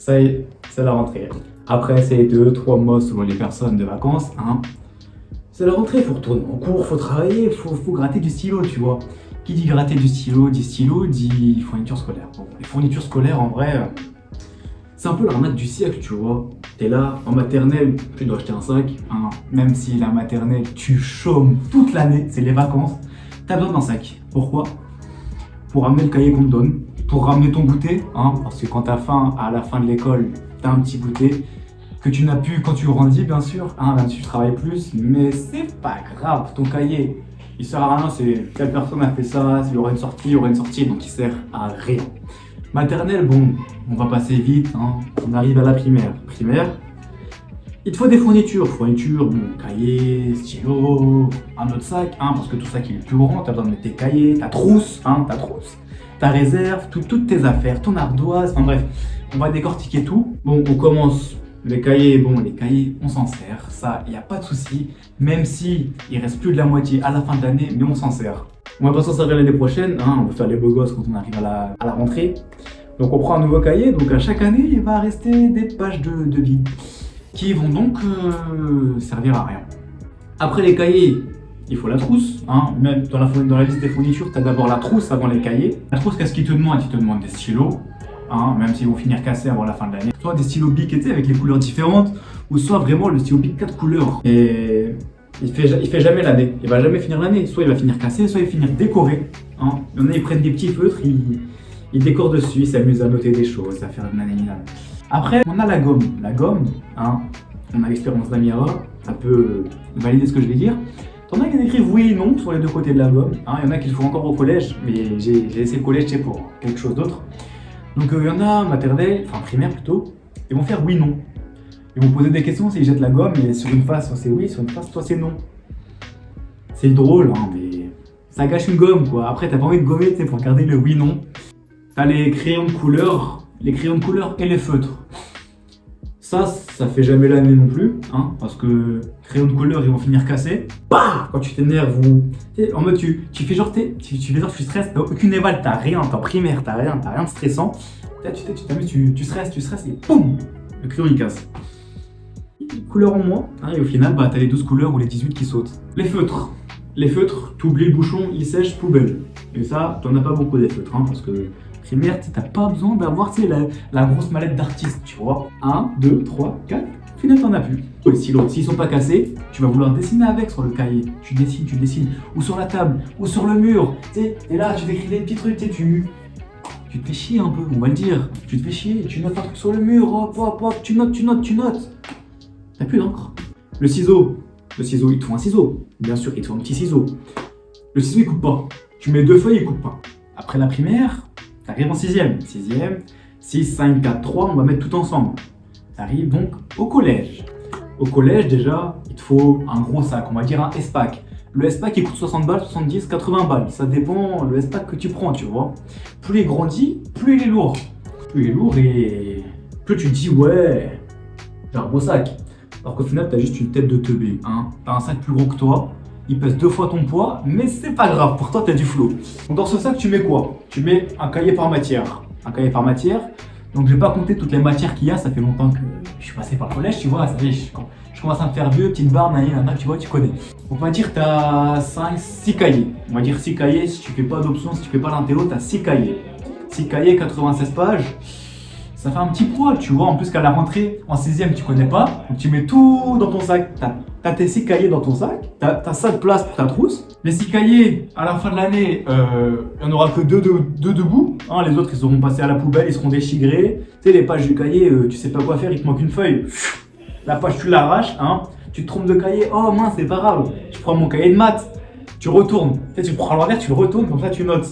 Ça y est, c'est la rentrée. Après ces 2-3 mois selon les personnes de vacances, hein, c'est la rentrée, faut retourner en cours, faut travailler, faut gratter du stylo, tu vois. Qui dit gratter du stylo, dit fourniture scolaire. Bon, les fournitures scolaires, en vrai, c'est un peu l'arnaque du siècle, tu vois. T'es là, en maternelle, tu dois acheter un sac, hein, même si la maternelle, tu chômes toute l'année, c'est les vacances, t'as besoin d'un sac. Pourquoi? Pour ramener le cahier qu'on te donne, pour ramener ton goûter, hein, parce que quand t'as faim, à la fin de l'école, t'as un petit goûter, que tu n'as plus quand tu grandis, bien sûr, hein, même si tu travailles plus, mais c'est pas grave, ton cahier, il sert à rien, c'est telle personne a fait ça, il y aura une sortie, donc il sert à rien. Maternelle, bon, on va passer vite, hein, on arrive à la primaire. Primaire, il te faut des fournitures, bon, cahier, stylo, un autre sac, hein, parce que tout ça qui est le plus grand, t'as besoin de mettre tes cahiers, ta trousse, ta réserve, toutes tes affaires, ton ardoise, enfin bref, on va décortiquer tout. Bon, on commence. Les cahiers, on s'en sert, ça, il n'y a pas de souci, même si il reste plus de la moitié à la fin de l'année, mais on s'en sert. On va pas s'en servir l'année prochaine, hein, on va faire les beaux gosses quand on arrive à la rentrée. Donc on prend un nouveau cahier, donc à chaque année, il va rester des pages de vide, qui vont donc servir à rien. Après les cahiers, il faut la trousse, hein, même dans la liste des fournitures, tu as d'abord la trousse avant les cahiers. La trousse, qu'est-ce qu'il te demande? Il te demande des stylos. Hein, même s'ils vont finir cassés avant la fin de l'année. Soit des stylos Bic avec les couleurs différentes, ou soit vraiment le stylo Bic 4 couleurs. Et il fait jamais l'année, il va jamais finir l'année. Soit il va finir cassé, soit il va finir décoré. Hein. Il y en a, ils prennent des petits feutres, ils décorent dessus, ils s'amusent à noter des choses, à faire de nanani. Après, on a la gomme. La gomme, hein, on a l'expérience d'Amira, ça peut valider ce que je vais dire. T'en as qui écrivent oui et non sur les deux côtés de la gomme. Hein. Il y en a qui le font encore au collège, mais j'ai laissé le collège pour quelque chose d'autre. Donc il y en a maternelle, enfin primaire plutôt, ils vont faire oui-non. Ils vont poser des questions s'ils jettent la gomme et sur une face soit c'est oui, sur une face soit c'est non. C'est drôle, hein, mais ça gâche une gomme quoi. Après t'as pas envie de gommer pour garder le oui-non. T'as les crayons de couleur et les feutres. Ça fait jamais l'année non plus, hein, parce que crayons de couleur ils vont finir cassés. Bah quand tu t'énerves ou en mode tu fais genre tu stresses, t'as aucune éval, t'as rien, t'es en primaire, t'as rien de stressant. Là tu t'amuses, tu stresses et boum, le crayon il casse. Couleur en moins, hein, et au final bah t'as les 12 couleurs ou les 18 qui sautent. Les feutres, t'oublies le bouchon, il sèche, poubelle. Et ça, t'en as pas beaucoup des feutres, hein, parce que primaire, t'as pas besoin d'avoir la grosse mallette d'artiste, tu vois. 1, 2, 3, 4, au final t'en as plus. Les stylos, s'ils sont pas cassés, tu vas vouloir dessiner avec sur le cahier. Tu dessines, ou sur la table, ou sur le mur. Et là, tu t'écris des petits trucs, tu te fais chier un peu, on va le dire. Tu te fais chier, tu notes un truc sur le mur, hop, tu notes. T'as plus d'encre. Le ciseau, il te faut un ciseau. Bien sûr, il te faut un petit ciseau. Le ciseau, il coupe pas. Tu mets 2 feuilles, il coupe pas. Après la primaire, t'arrives en 6ème. 6, 5, 4, 3, on va mettre tout ensemble. T'arrives donc au collège. Au collège, déjà, il te faut un gros sac, on va dire un S-Pack. Le S-Pack, il coûte 60 balles, 70, 80 balles. Ça dépend le S-Pack que tu prends, tu vois. Plus il grandit, plus il est lourd. Plus il est lourd et plus tu te dis, ouais, j'ai un beau sac. Alors qu'au final, t'as juste une tête de teubé. Hein. T'as un sac plus gros que toi, il pèse 2 fois ton poids, mais c'est pas grave, pour toi, t'as du flow. Donc dans ce sac, tu mets quoi? Tu mets un cahier par matière. Donc je vais pas compter toutes les matières qu'il y a, ça fait longtemps que je suis passé par le collège, tu vois, ça y est, je commence à me faire vieux, petite barre, tu vois, tu connais. On va dire que tu as 6 cahiers. On va dire 6 cahiers, si tu fais pas d'option, si tu fais pas l'intello, tu as 6 cahiers. 6 cahiers, 96 pages, ça fait un petit poids, tu vois, en plus qu'à la rentrée, en 6ème, tu connais pas, donc tu mets tout dans ton sac. T'as tes 6 cahiers dans ton sac, t'as 5 places pour ta trousse. Les 6 cahiers, à la fin de l'année, il n'y en aura que 2 debout. Hein, les autres, ils seront passés à la poubelle, ils seront déchigrés. Tu sais, les pages du cahier, tu sais pas quoi faire, il te manque une feuille. La page, tu l'arraches, hein. Tu te trompes de cahier, oh mince, c'est pas grave. Je prends mon cahier de maths, tu retournes. Tu sais, tu le prends à l'envers, tu le retournes, comme ça tu notes.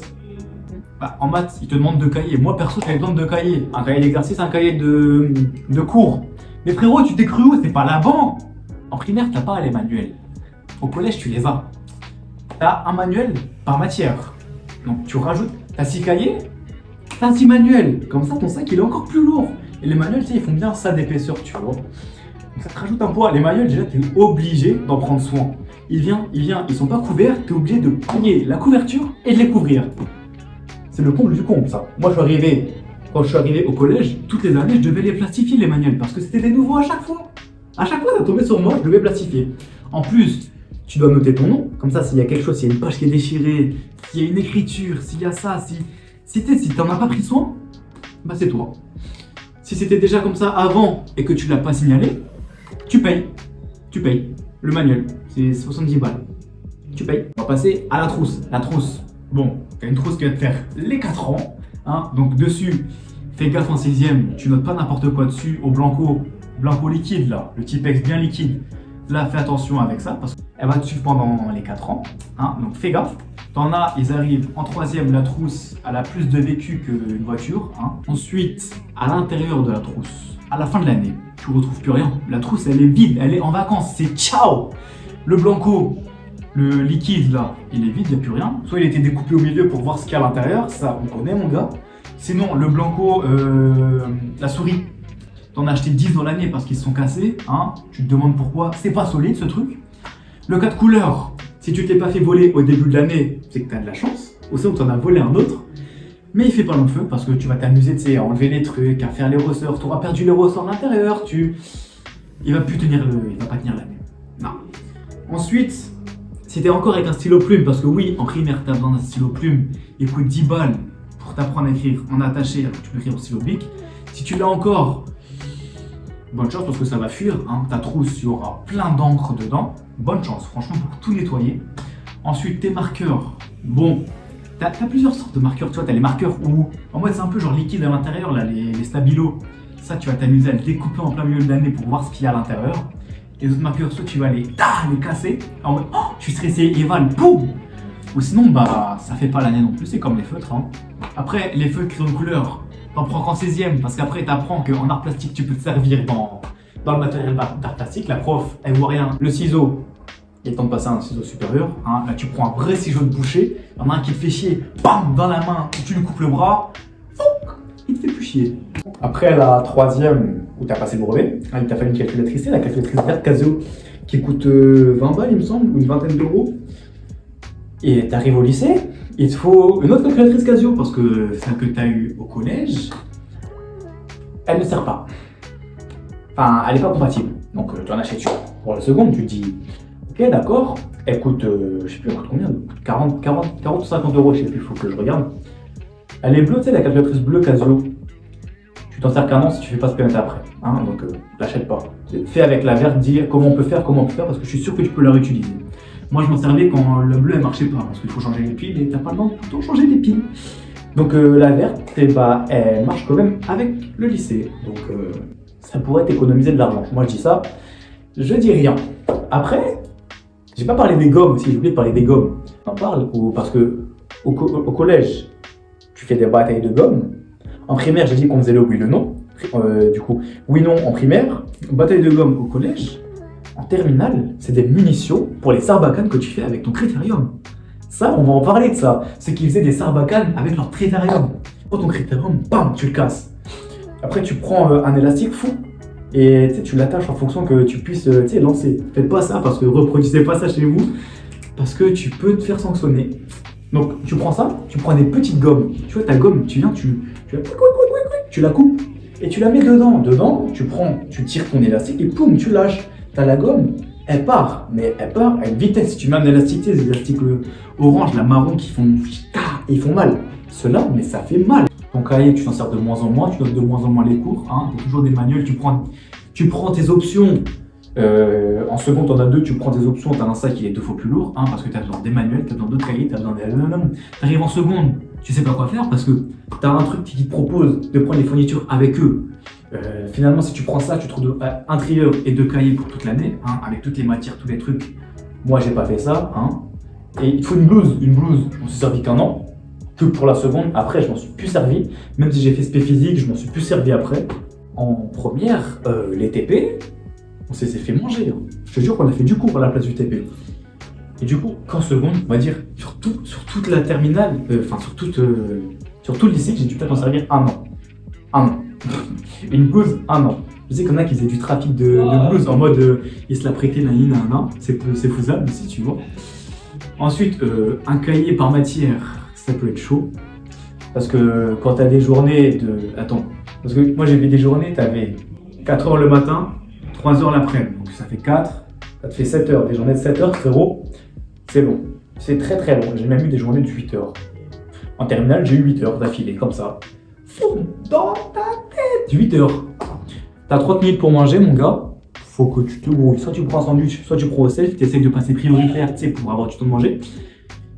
Bah, en maths, ils te demandent 2 cahiers. Moi, perso, j'avais besoin de 2 cahiers. Un cahier d'exercice, un cahier de cours. Mais frérot, tu t'es cru où? C'est pas là-bas. En primaire, t'as pas les manuels. Au collège, tu les as. T'as un manuel par matière. Donc tu rajoutes, t'as 6 cahiers, t'as 6 manuels. Comme ça, ton sac, il est encore plus lourd. Et les manuels, tu sais, ils font bien ça d'épaisseur, tu vois. Donc ça te rajoute un poids. Les manuels, déjà, t'es obligé d'en prendre soin. Ils sont pas couverts, t'es obligé de plier la couverture et de les couvrir. C'est le comble du comble, ça. Moi, je suis arrivé Quand je suis arrivé au collège, toutes les années, je devais les plastifier, les manuels, parce que c'était des nouveaux à chaque fois. À chaque fois, ça tombait sur moi, je devais plastifier. En plus, tu dois noter ton nom, comme ça, s'il y a quelque chose, s'il y a une page qui est déchirée, s'il y a une écriture, s'il y a ça, si t'en as pas pris soin, bah c'est toi. Si c'était déjà comme ça avant et que tu l'as pas signalé, tu payes. Tu payes. Le manuel, c'est 70 balles. Tu payes. On va passer à la trousse. La trousse, bon, t'as une trousse qui va te faire les 4 ans. Hein, donc dessus, fais gaffe en 6ème, tu notes pas n'importe quoi dessus, au blanco liquide là, le Tipex bien liquide. Là, fais attention avec ça parce qu'elle va te suivre pendant les 4 ans. Hein, donc fais gaffe. T'en as, ils arrivent en 3ème, la trousse, elle a plus de vécu qu'une voiture. Hein. Ensuite, à l'intérieur de la trousse, à la fin de l'année, tu retrouves plus rien. La trousse, elle est vide, elle est en vacances, c'est ciao. Le blanco, le liquide là, il est vide, il n'y a plus rien. Soit il a été découpé au milieu pour voir ce qu'il y a à l'intérieur, ça on connaît mon gars. Sinon, le blanco, la souris, t'en as acheté 10 dans l'année parce qu'ils se sont cassés. Hein. Tu te demandes pourquoi, c'est pas solide ce truc. Le 4 couleurs, si tu t'es pas fait voler au début de l'année, c'est que tu as de la chance. Au sein où tu en as volé un autre. Mais il fait pas long feu parce que tu vas t'amuser, tu sais, à enlever les trucs, à faire les ressorts. Tu auras perdu les ressorts à l'intérieur. Il va plus tenir il va pas tenir l'année. Non. Ensuite, si t'es encore avec un stylo plume, parce que oui, en primaire, tu as besoin d'un stylo plume, il coûte 10 balles pour t'apprendre à écrire en attaché, alors que tu peux écrire au stylo bic. Si tu l'as encore, bonne chance parce que ça va fuir. Hein. Ta trousse, il y aura plein d'encre dedans. Bonne chance, franchement, pour tout nettoyer. Ensuite, tes marqueurs. Bon, t'as plusieurs sortes de marqueurs. Tu vois, t'as les marqueurs où, en mode, c'est un peu genre liquide à l'intérieur, là, les stabilos. Ça, tu vas t'amuser à le découper en plein milieu de l'année pour voir ce qu'il y a à l'intérieur. Les autres marqueurs, soit tu vas les casser, en mode, oh, je suis stressé, Eval, boum. Ou sinon, bah, ça fait pas l'année non plus, c'est comme les feutres. Hein. Après, les feutres crayon de couleur, t'en prends qu'en 16ème, parce qu'après, t'apprends qu'en art plastique, tu peux te servir dans le matériel d'art plastique. La prof, elle voit rien. Le ciseau, il est temps de passer à un ciseau supérieur. Hein. Là, tu prends un vrai ciseau de boucher. Il y en a un qui te fait chier, bam, dans la main, tu lui coupes le bras, il te fait plus chier. Après, la 3ème, où tu as passé le brevet, hein, il t'a fallu une calculatrice, la calculatrice verte Casio, qui coûte 20 balles, il me semble, ou une vingtaine d'euros. Et tu arrives au lycée, il te faut une autre calculatrice Casio, parce que celle que tu as eue au collège, elle ne sert pas. Enfin, elle n'est pas compatible. Donc, tu en achètes une. Pour la seconde, tu te dis, ok, d'accord, elle coûte, je sais plus, elle coûte combien, 40 ou 50 euros, je sais plus, il faut que je regarde. Elle est bleue, tu sais, la calculatrice bleue Casio. Tu t'en sers qu'un an si tu fais pas ce PMT après. Hein, donc, l'achète pas. Fais avec la verte, dis comment on peut faire, parce que je suis sûr que tu peux la réutiliser. Moi, je m'en servais quand le bleu, elle marchait pas, parce qu'il faut changer les piles et t'as pas le temps de tout le temps changer les piles. Donc, la verte, eh bah, elle marche quand même avec le lycée. Donc, ça pourrait t'économiser de l'argent. Moi, je dis ça, je dis rien. Après, j'ai pas parlé des gommes aussi, j'ai oublié de parler des gommes. On en parle parce que au collège, tu fais des batailles de gommes. En primaire, j'ai dit qu'on faisait le oui, le non. Du coup, oui, non en primaire. Bataille de gomme au collège. En terminale, c'est des munitions pour les sarbacanes que tu fais avec ton critérium. Ça, on va en parler de ça. Ceux qui faisaient des sarbacanes avec leur critérium. Quand ton critérium, bam, tu le casses. Après, tu prends un élastique fou et tu l'attaches en fonction que tu puisses lancer. Faites pas ça parce que reproduisez pas ça chez vous parce que tu peux te faire sanctionner. Donc, tu prends ça, tu prends des petites gommes. Tu vois, ta gomme, tu la coupes et tu la mets dedans. Dedans, tu tires ton élastique et poum, tu lâches. T'as la gomme, elle part, mais elle part à une vitesse. Si tu mets un élastique, les élastiques orange, la marron qui font et ils font mal. Ceux-là, mais ça fait mal. Ton cahier, tu t'en sers de moins en moins, tu notes de moins en moins les cours. Hein. Tu as toujours des manuels, tu prends tes options. En seconde, tu en as deux, tu prends tes options, tu as un sac qui est 2 fois plus lourd, hein, parce que tu as besoin des manuels, tu as besoin d'autres cahiers, tu as besoin des. Tu arrives en seconde, tu sais pas quoi faire parce que tu as un truc qui te propose de prendre les fournitures avec eux. Finalement, si tu prends ça, tu trouves un trieur et 2 cahiers pour toute l'année, hein, avec toutes les matières, tous les trucs. Moi, j'ai pas fait ça. Hein. Et il te faut une blouse. Une blouse, je m'en suis servi qu'un an, que pour la seconde. Après, je m'en suis plus servi. Même si j'ai fait spé physique, je m'en suis plus servi après. En première, les TP, on s'est fait manger. Hein. Je te jure qu'on a fait du cours à la place du TP. Et du coup, qu'en seconde, on va dire, sur toute la terminale, sur tout le lycée, j'ai dû peut-être en servir un an. Un an. Une blouse, un an. Je sais qu'il y en a qui faisaient du trafic de blouse en mode ils se la prêtaient c'est faisable aussi, tu vois. Ensuite, un cahier par matière, ça peut être chaud. Parce que quand t'as des journées de... Attends, parce que moi j'ai fait des journées, t'avais 4 heures le matin, 3 heures l'après-midi. Donc ça fait 4, ça te fait 7 heures. Des journées de 7 heures, frérot, c'est long. C'est très très long. J'ai même eu des journées de 8 heures. En terminale, j'ai eu 8 heures d'affilée, comme ça. Fou, dans ta tête 8 heures. T'as 30 minutes pour manger, mon gars. Faut que tu te grouilles. Soit tu prends un sandwich, soit tu prends au self, tu essayes de passer prioritaire, tu sais, pour avoir du temps de manger.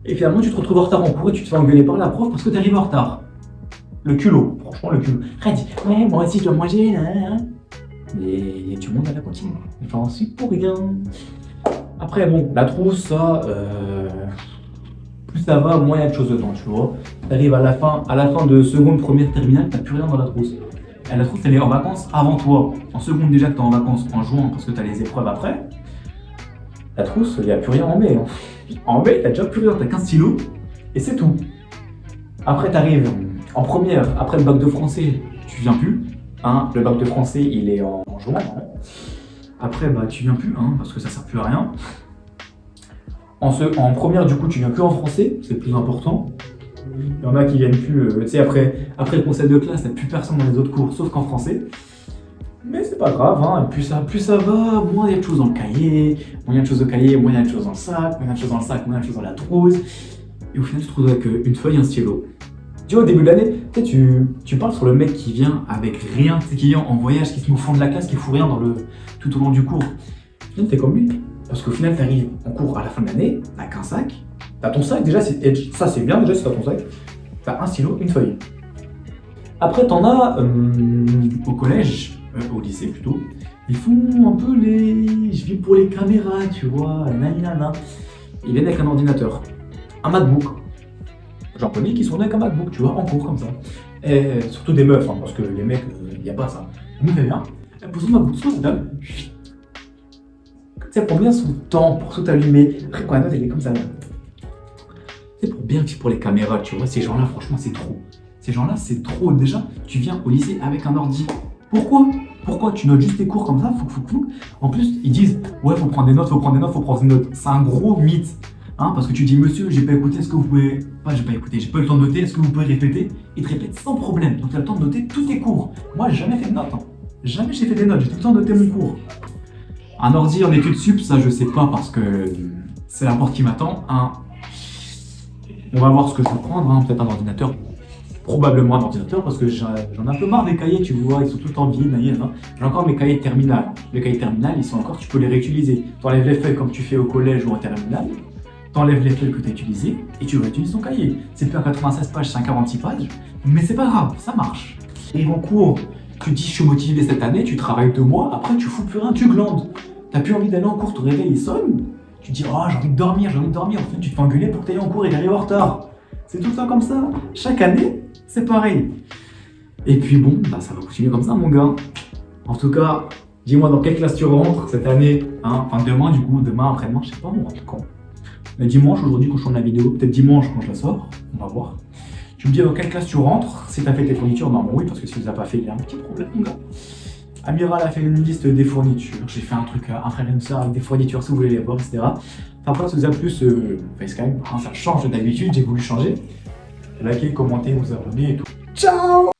Et finalement, tu te retrouves en retard en cours et tu te fais engueuler par la prof parce que tu arrives en retard. Le culot, franchement, le culot. Après, elle dit, ouais, moi aussi, je dois manger. Mais tu montes à la cantine. J'en suis pour rien. Après, bon, la trousse, ça, plus ça va, moins il y a de choses dedans, tu vois. T'arrives à la fin de seconde, première, terminale, t'as plus rien dans la trousse. Et la trousse, elle est en vacances avant toi. En seconde, déjà que t'es en vacances en juin parce que t'as les épreuves après. La trousse, il n'y a plus rien en mai. Hein. En mai, t'as déjà plus rien, t'as qu'un stylo et c'est tout. Après, t'arrives en première, après le bac de français, tu viens plus. Hein, le bac de français, il est en juin. Hein. Après, bah, tu viens plus, hein, parce que ça sert plus à rien. En première, du coup, tu viens que en français, c'est le plus important. Il y en a qui viennent plus, tu sais, après le conseil de classe, il n'y a plus personne dans les autres cours, sauf qu'en français. Mais c'est pas grave, hein. Plus ça va, moins il y a de choses dans le cahier, moins il y a de choses au cahier, moins il y a de choses dans le sac, moins il y a de choses dans le sac, moins il y a de choses dans la trousse. Et au final, tu te retrouves avec une feuille et un stylo. Tu vois, au début de l'année, tu parles sur le mec qui vient avec rien, qui vient en voyage, qui se met au fond de la classe, qui fout rien tout au long du cours. Au final, t'es comme lui. Parce qu'au final, t'arrives en cours à la fin de l'année, t'as qu'un sac. T'as ton sac, déjà, ça c'est bien, déjà, si t'as ton sac. T'as un stylo, une feuille. Après, t'en as au collège, au lycée plutôt, ils font un peu je vis pour les caméras, tu vois, nanana. Ils viennent avec un ordinateur, un MacBook. J'en connais qui sont avec un MacBook, tu vois, en cours comme ça. Et surtout des meufs, hein, parce que les mecs, il n'y a pas ça. Nous, fait bien. Elle pose son MacBook sur la table. Tu sais, pour bien son temps, pour tout allumer. Après, quand la note, elle est comme ça, là. C'est pour bien vivre pour les caméras, tu vois. Ces gens-là, franchement, c'est trop. Ces gens-là, c'est trop. Déjà, tu viens au lycée avec un ordi. Pourquoi tu notes juste tes cours comme ça, fouc. En plus, ils disent, ouais, faut prendre des notes. C'est un gros mythe. Hein, parce que tu dis, monsieur, j'ai pas écouté, est-ce que vous pouvez... Pas, j'ai pas écouté, j'ai pas eu le temps de noter, est-ce que vous pouvez répéter? Ils te répètent sans problème. Donc tu as le temps de noter tous tes cours. Moi, j'ai jamais fait de notes. Hein. Jamais j'ai fait des notes, j'ai tout le temps noté mon cours. Un ordi en études sup, ça, je sais pas, parce que c'est la porte qui m'attend. Hein. On va voir ce que je vais prendre, hein. Peut-être un ordinateur. Probablement un ordinateur parce que j'en ai un peu marre des cahiers, tu vois, ils sont tout le temps vides. J'ai encore mes cahiers de terminale. Les cahiers de terminale, ils sont encore, tu peux les réutiliser. Tu enlèves les feuilles comme tu fais au collège ou en terminale, tu enlèves les feuilles que tu as utilisées et tu réutilises ton cahier. C'est plus à 96 pages, c'est à 46 pages, mais c'est pas grave, ça marche. Et en cours, tu te dis je suis motivé cette année, tu travailles 2 mois, après tu fous plus rien, tu glandes. T'as plus envie d'aller en cours, ton réveil il sonne, tu te dis oh j'ai envie de dormir, en fait tu te fais engueuler pour que tu ailles en cours et d'arriver en retard. C'est tout le temps comme ça. Chaque année, c'est pareil. Et puis bon, bah, ça va continuer comme ça, mon gars. En tout cas, dis-moi dans quelle classe tu rentres cette année. Hein, enfin, demain, du coup, demain, après-demain, je sais pas, moi, quand. Mais dimanche, aujourd'hui, quand je tourne la vidéo, peut-être dimanche quand je la sors, on va voir. Tu me dis dans quelle classe tu rentres. Si tu as fait tes fournitures, normalement oui, parce que si tu les as pas fait, il y a un petit problème, mon gars. Amiral a fait une liste des fournitures. J'ai fait un truc, un frère et une soeur avec des fournitures si vous voulez les voir, etc. Enfin, après, si vous avez plus FaceTime, hein, ça change d'habitude, j'ai voulu changer. Likez, commentez, vous abonnez et tout. Ciao!